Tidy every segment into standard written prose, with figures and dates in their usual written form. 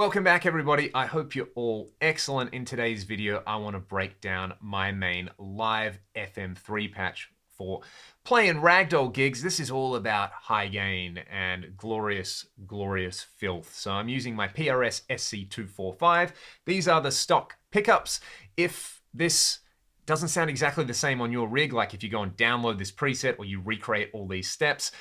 Welcome back, everybody. I hope you're all excellent. In today's video, I want to break down my main live FM3 patch for playing ragdoll gigs. This is all about high gain and glorious, glorious filth. So I'm using my PRS SC245. These are the stock pickups. If this doesn't sound exactly the same on your rig, like if you go and download this preset or you recreate all these steps,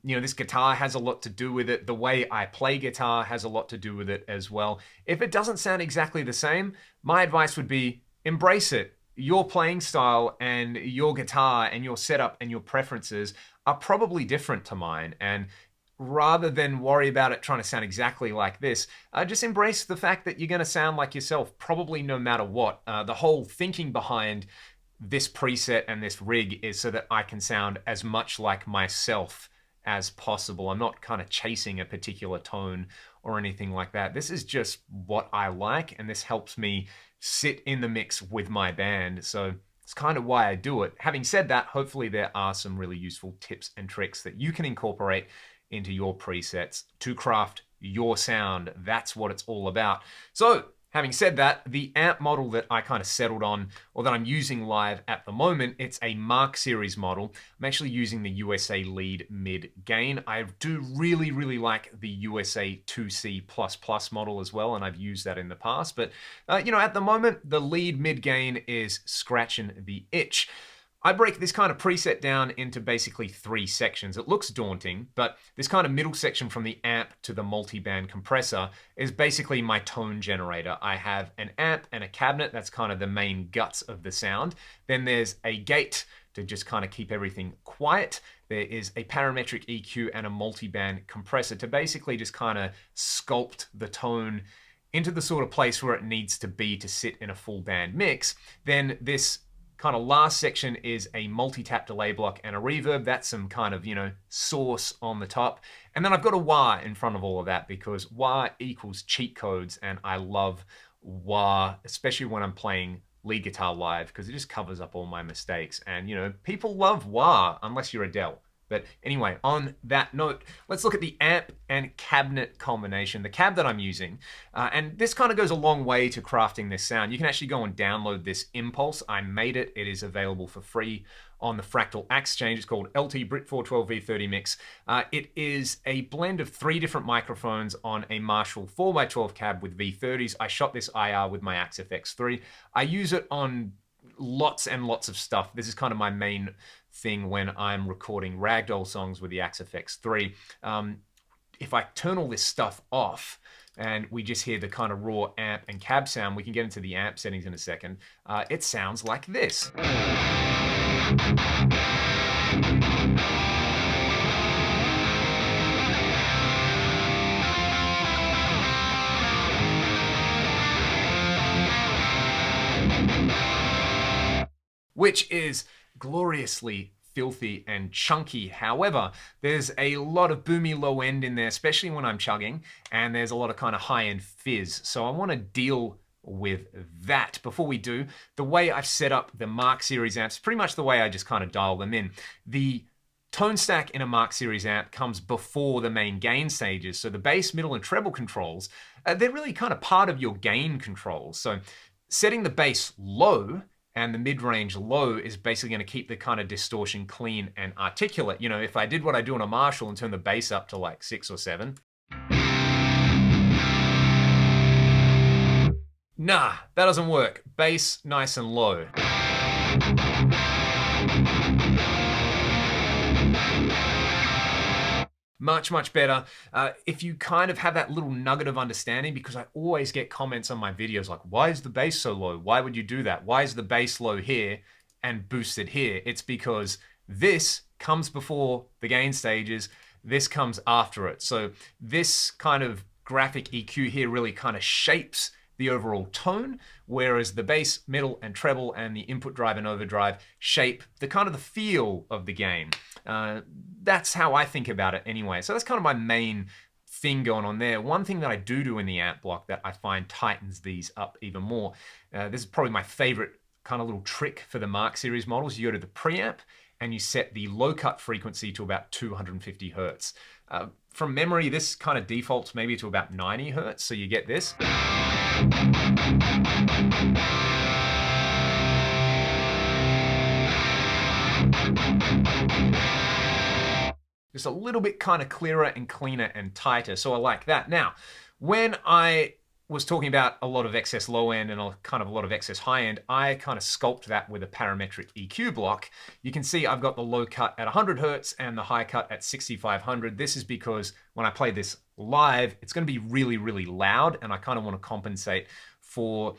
this guitar has a lot to do with it. The way I play guitar has a lot to do with it as well. If it doesn't sound exactly the same, my advice would be embrace it. Your playing style and your guitar and your setup and your preferences are probably different to mine. And rather than worry about it trying to sound exactly like this, just embrace the fact that you're going to sound like yourself, probably no matter what. The whole thinking behind this preset and this rig is so that I can sound as much like myself as possible. I'm not kind of chasing a particular tone or anything like that. This is just what I like, and this helps me sit in the mix with my band. So it's kind of why I do it. Having said that, hopefully there are some really useful tips and tricks that you can incorporate into your presets to craft your sound. That's what it's all about. So having said that, the amp model that I kind of settled on, or that I'm using live at the moment, it's a Mark series model. I'm actually using the USA lead mid gain. I do really, really like the USA 2C++ model as well, and I've used that in the past. But, at the moment, the lead mid gain is scratching the itch. I break this kind of preset down into basically 3 sections. It looks daunting, but this kind of middle section from the amp to the multi-band compressor is basically my tone generator. I have an amp and a cabinet. That's kind of the main guts of the sound. Then there's a gate to just kind of keep everything quiet. There is a parametric EQ and a multi-band compressor to basically just kind of sculpt the tone into the sort of place where it needs to be to sit in a full band mix. Then this kind of last section is a multi-tap delay block and a reverb. That's some kind of, source on the top. And then I've got a wah in front of all of that because wah equals cheat codes, and I love wah, especially when I'm playing lead guitar live, because it just covers up all my mistakes. And, people love wah, unless you're Adele. But anyway, on that note, let's look at the amp and cabinet combination, the cab that I'm using. And this kind of goes a long way to crafting this sound. You can actually go and download this Impulse. I made it. It is available for free on the Fractal Exchange. It's called LT Brit 412 V30 Mix. It is a blend of 3 different microphones on a Marshall 4x12 cab with V30s. I shot this IR with my Axe FX3. I use it on lots and lots of stuff. This is kind of my main thing when I'm recording ragdoll songs with the Axe FX3. If I turn all this stuff off and we just hear the kind of raw amp and cab sound, we can get into the amp settings in a second. It sounds like this. Which is gloriously filthy and chunky. However, there's a lot of boomy low end in there, especially when I'm chugging, and there's a lot of kind of high end fizz. So I want to deal with that. Before we do, the way I've set up the Mark series amps, pretty much the way I just kind of dial them in. The tone stack in a Mark series amp comes before the main gain stages. So the bass, middle, and treble controls, they're really kind of part of your gain controls. So setting the bass low and the mid-range low is basically going to keep the kind of distortion clean and articulate. If I did what I do on a Marshall and turn the bass up to like 6 or 7. Nah, that doesn't work. Bass nice and low. Much, much better. If you kind of have that little nugget of understanding, because I always get comments on my videos like, why is the bass so low? Why would you do that? Why is the bass low here and boosted here? It's because this comes before the gain stages. This comes after it. So this kind of graphic EQ here really kind of shapes the overall tone, whereas the bass, middle, and treble and the input drive and overdrive shape the kind of the feel of the game. That's how I think about it anyway. So that's kind of my main thing going on there. One thing that I do in the amp block that I find tightens these up even more, this is probably my favorite kind of little trick for the Mark series models. You go to the preamp and you set the low cut frequency to about 250 hertz. From memory, this kind of defaults maybe to about 90 hertz, so you get this. Just a little bit kind of clearer and cleaner and tighter, so I like that. Now, when I was talking about a lot of excess low end and a lot of excess high end, I kind of sculpt that with a parametric EQ block. You can see I've got the low cut at 100 hertz and the high cut at 6500. This is because when I play this live, it's going to be really, really loud, and I kind of want to compensate for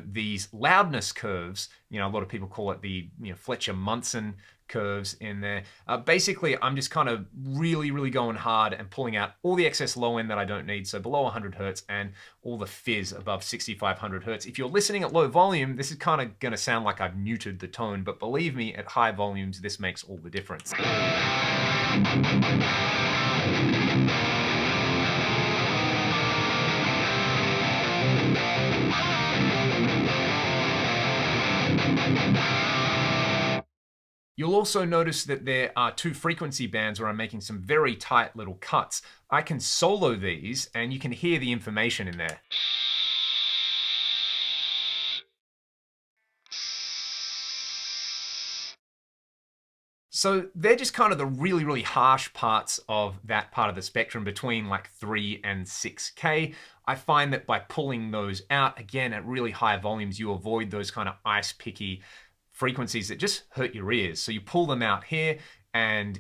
these loudness curves. A lot of people call it the Fletcher-Munson curves in there. Basically, I'm just kind of really, really going hard and pulling out all the excess low end that I don't need, so below 100 hertz, and all the fizz above 6500 hertz. If you're listening at low volume, this is kind of going to sound like I've muted the tone, but believe me, at high volumes, this makes all the difference. You'll also notice that there are two frequency bands where I'm making some very tight little cuts. I can solo these, and you can hear the information in there. So they're just kind of the really, really harsh parts of that part of the spectrum between like 3 and 6K. I find that by pulling those out, again, at really high volumes, you avoid those kind of ice-picky frequencies that just hurt your ears. So you pull them out here, and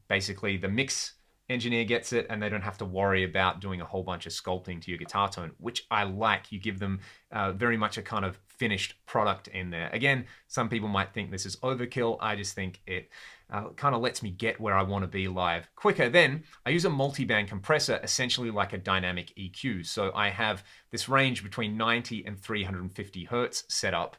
basically the mix engineer gets it, and they don't have to worry about doing a whole bunch of sculpting to your guitar tone, which I like. You give them very much a kind of finished product in there. Again, some people might think this is overkill. I just think it kind of lets me get where I want to be live quicker. Then I use a multi-band compressor, essentially like a dynamic EQ. So I have this range between 90 and 350 hertz set up.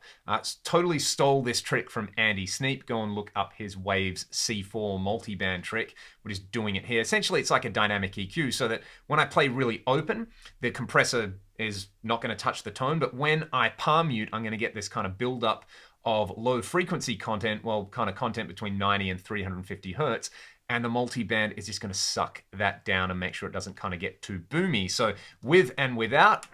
Totally stole this trick from Andy Sneap. Go and look up his Waves C4 multi-band trick. We're just doing it here. Essentially, it's like a dynamic EQ, so that when I play really open, the compressor is not going to touch the tone, but when I palm mute, I'm going to get this kind of build up of low frequency content, well, kind of content between 90 and 350 hertz, and the multi-band is just going to suck that down and make sure it doesn't kind of get too boomy. So with and without.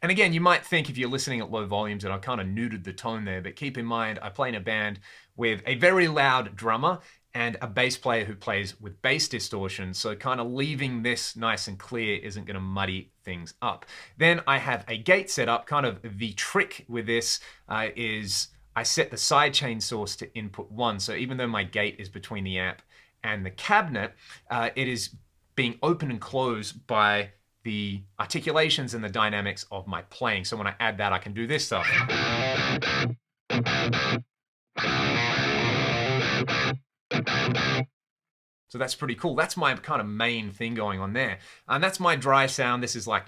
And again, you might think if you're listening at low volumes that I kind of neutered the tone there, but keep in mind, I play in a band with a very loud drummer and a bass player who plays with bass distortion, so kind of leaving this nice and clear isn't going to muddy things up. Then I have a gate set up. Kind of the trick with this is I set the sidechain source to input 1, so even though my gate is between the amp and the cabinet, it is being open and closed by the articulations and the dynamics of my playing. So when I add that, I can do this stuff. So that's pretty cool. That's my kind of main thing going on there. And that's my dry sound. This is like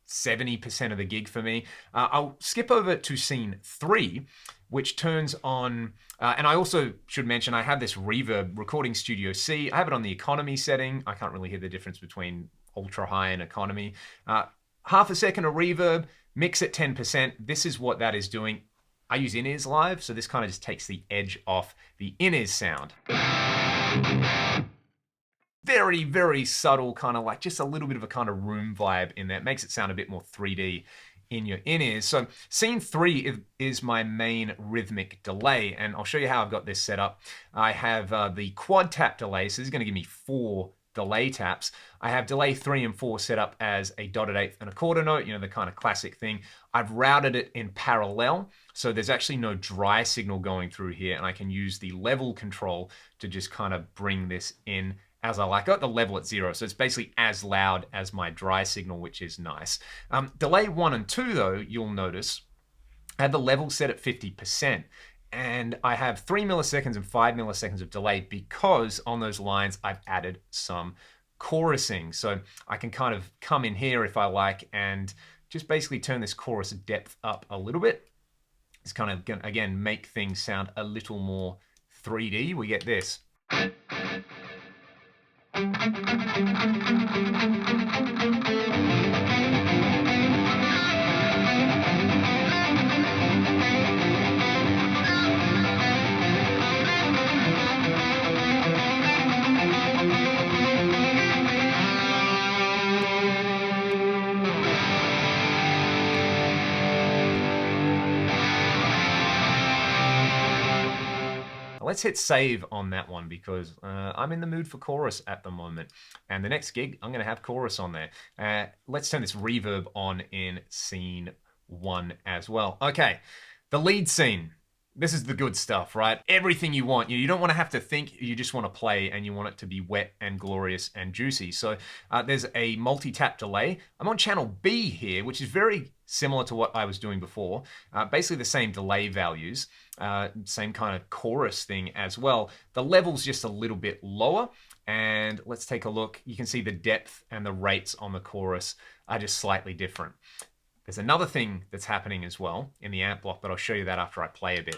70% of the gig for me. I'll skip over to scene 3, which turns on, and I also should mention I have this reverb Recording Studio C. I have it on the economy setting. I can't really hear the difference between ultra high and economy. Half a second of reverb, mix at 10%. This is what that is doing. I use in-ears live, so this kind of just takes the edge off the in-ears sound. Very, very subtle, kind of like just a little bit of a kind of room vibe in there. It makes it sound a bit more 3D in your in-ears. So scene 3 is my main rhythmic delay, and I'll show you how I've got this set up. I have the quad tap delay, so this is going to give me 4 delay taps. I have delay 3 and 4 set up as a dotted eighth and a quarter note, the kind of classic thing. I've routed it in parallel, so there's actually no dry signal going through here, and I can use the level control to just kind of bring this in as I like. I got the level at 0, so it's basically as loud as my dry signal, which is nice. Delay 1 and 2, though, you'll notice, I have the level set at 50%. And I have 3 milliseconds and 5 milliseconds of delay because on those lines I've added some chorusing. So I can kind of come in here if I like and just basically turn this chorus depth up a little bit. It's kind of gonna, again, make things sound a little more 3D. We get this. Let's hit save on that one because I'm in the mood for chorus at the moment. And the next gig, I'm going to have chorus on there. Let's turn this reverb on in scene 1 as well. Okay, the lead scene. This is the good stuff, right? Everything you want. You don't want to have to think, you just want to play and you want it to be wet and glorious and juicy. So there's a multi-tap delay. I'm on channel B here, which is very similar to what I was doing before. Basically the same delay values, same kind of chorus thing as well. The level's just a little bit lower. And let's take a look. You can see the depth and the rates on the chorus are just slightly different. There's another thing that's happening as well in the amp block, but I'll show you that after I play a bit.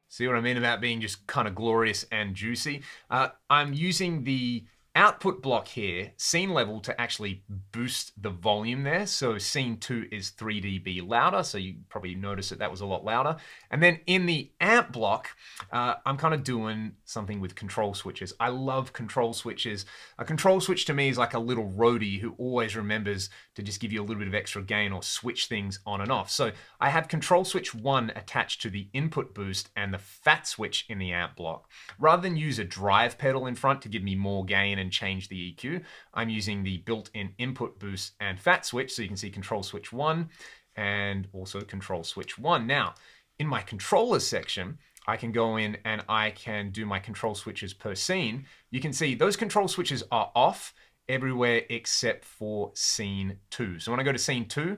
See what I mean about being just kind of glorious and juicy? I'm using the output block here, scene level, to actually boost the volume there. So scene 2 is 3 dB louder, so you probably noticed that was a lot louder. And then in the amp block, I'm kind of doing something with control switches. I love control switches. A control switch to me is like a little roadie who always remembers to just give you a little bit of extra gain or switch things on and off. So I have control switch 1 attached to the input boost and the fat switch in the amp block. Rather than use a drive pedal in front to give me more gain and change the EQ, I'm using the built-in input boost and fat switch. So you can see control switch 1 and also control switch 1. Now, in my controller section, I can go in and I can do my control switches per scene. You can see those control switches are off everywhere except for scene 2. So when I go to scene 2,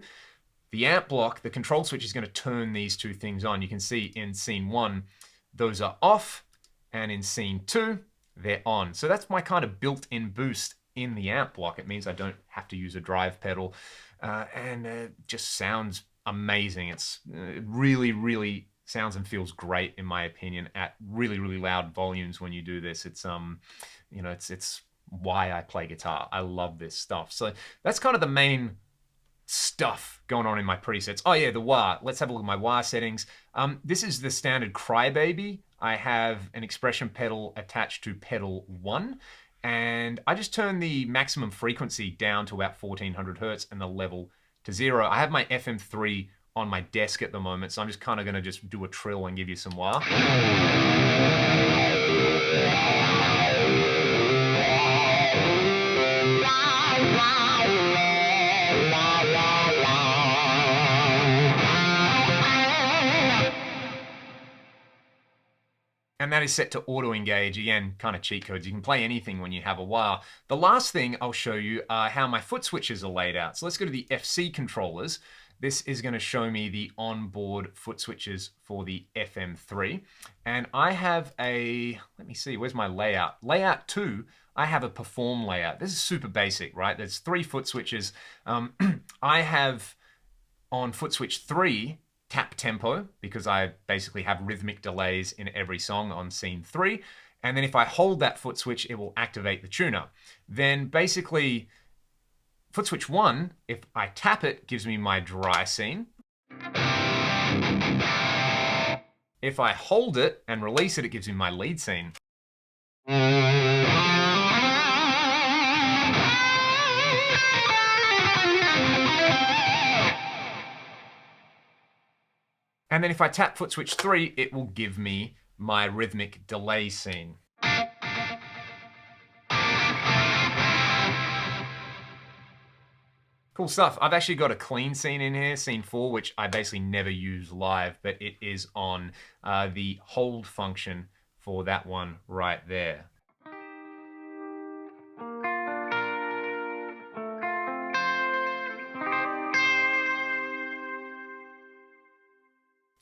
the amp block, the control switch is going to turn these two things on. You can see in scene 1, those are off, and in scene 2, they're on. So that's my kind of built-in boost in the amp block. It means I don't have to use a drive pedal, and it just sounds amazing. It really, really sounds and feels great, in my opinion, at really, really loud volumes when you do this. It's you know, it's why I play guitar. I love this stuff. So that's kind of the main stuff going on in my presets. Oh yeah, the wah. Let's have a look at my wah settings. This is the standard Crybaby. I have an expression pedal attached to pedal 1, and I just turn the maximum frequency down to about 1400 hertz and the level to 0. I have my FM3 on my desk at the moment, so I'm just kind of going to just do a trill and give you some wah. And that is set to auto engage. Again, kind of cheat codes. You can play anything when you have a wah. The last thing I'll show you are how my foot switches are laid out. So let's go to the FC controllers. This is going to show me the onboard foot switches for the FM3. And I have a, let me see, where's my layout? Layout 2, I have a perform layout. This is super basic, right? There's 3 foot switches. I have on foot switch 3, tap tempo, because I basically have rhythmic delays in every song on scene 3. And then if I hold that foot switch, it will activate the tuner. Then basically, foot switch 1, if I tap it, gives me my dry scene. If I hold it and release it, it gives me my lead scene. And then if I tap foot switch 3, it will give me my rhythmic delay scene. Cool stuff. I've actually got a clean scene in here, scene 4, which I basically never use live, but it is on the hold function for that one right there.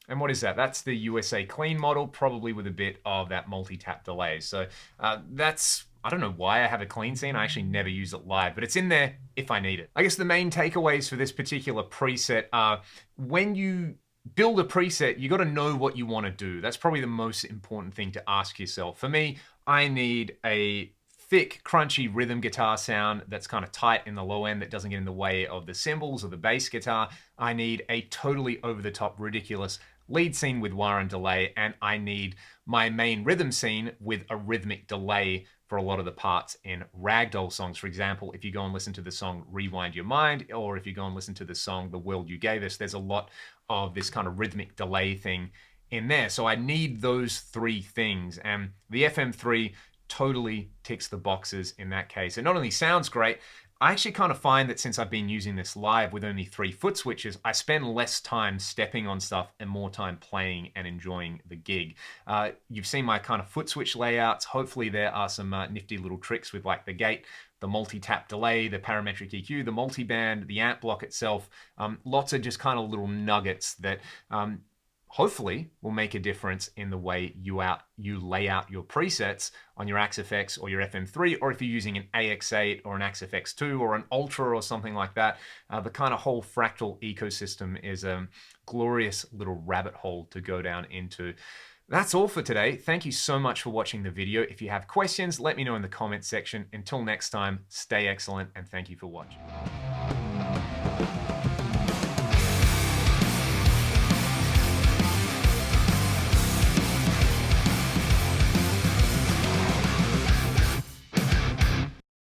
And what is that? That's the USA clean model, probably with a bit of that multi-tap delay. So that's, I don't know why I have a clean scene. I actually never use it live, but it's in there if I need it. I guess the main takeaways for this particular preset are when you build a preset, you got to know what you want to do. That's probably the most important thing to ask yourself. For me, I need a thick, crunchy rhythm guitar sound that's kind of tight in the low end that doesn't get in the way of the cymbals or the bass guitar. I need a totally over-the-top, ridiculous lead scene with wah and delay, and I need my main rhythm scene with a rhythmic delay for a lot of the parts in ragdoll songs. For example, if you go and listen to the song Rewind Your Mind, or if you go and listen to the song The World You Gave Us, there's a lot of this kind of rhythmic delay thing in there. So I need those three things, and the FM3 totally ticks the boxes in that case. It not only sounds great, I actually kind of find that since I've been using this live with only 3 foot switches, I spend less time stepping on stuff and more time playing and enjoying the gig. You've seen my kind of foot switch layouts. Hopefully there are some nifty little tricks with like the gate, the multi-tap delay, the parametric EQ, the multiband, the amp block itself. Lots of just kind of little nuggets that hopefully will make a difference in the way you lay out your presets on your Axe-FX or your FM3, or if you're using an AX8 or an Axe-FX2 or an Ultra or something like that. The kind of whole Fractal ecosystem is a glorious little rabbit hole to go down into. That's all for today. Thank you so much for watching the video. If you have questions, let me know in the comments section. Until next time, stay excellent and thank you for watching.